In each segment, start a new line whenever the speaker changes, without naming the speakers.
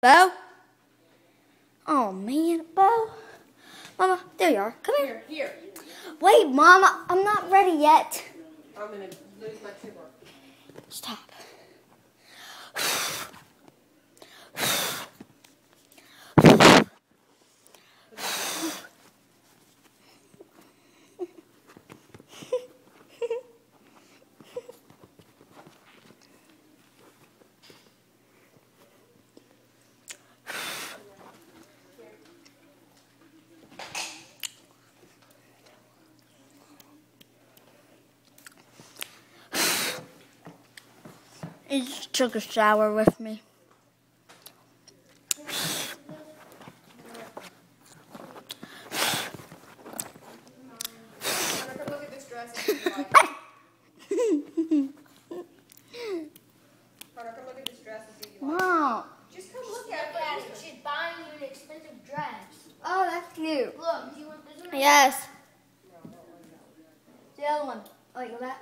Bo? Oh, man. Bo? Mama, there you are. Come here.
Here.
Wait, Mama. I'm not ready yet.
I'm going to lose my tumor.
Stop. He just took a shower with me.
Come look at this dress and see if you like it. Carter, come look at this dress and see if you like it.
Mom.
Just come look at it.
She's buying you an expensive dress.
Oh, that's cute.
Look, do you want this one?
Yes. The other one. Oh, wait, go back.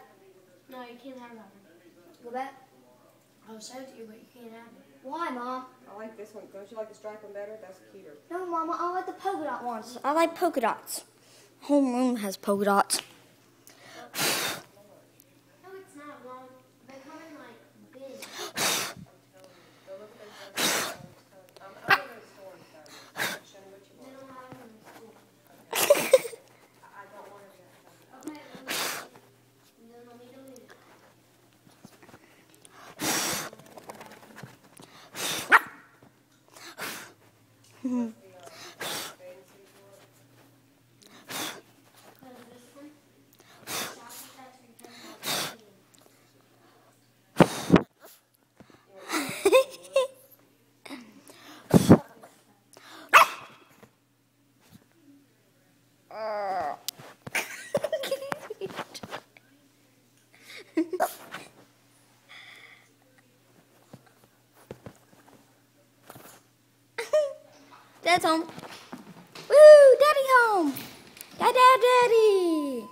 No, you can't have that one.
Go back.
I'll show it to you, but you can't have it.
Why, Mom?
I like this one. Don't you like the stripe one better? That's cuter.
No, Mama, I like the polka dot ones. I like polka dots. Whole room has polka dots.
No, it's not, Mom. They come in like big.
Go look at those dresses. I'm going to the store and stuff. Show me what you
They
want.
don't have them in school.
I don't want to do that.
Okay, then let me delete it. Because this one, shop attached return
Dad's home. Woo! Daddy home. Daddy.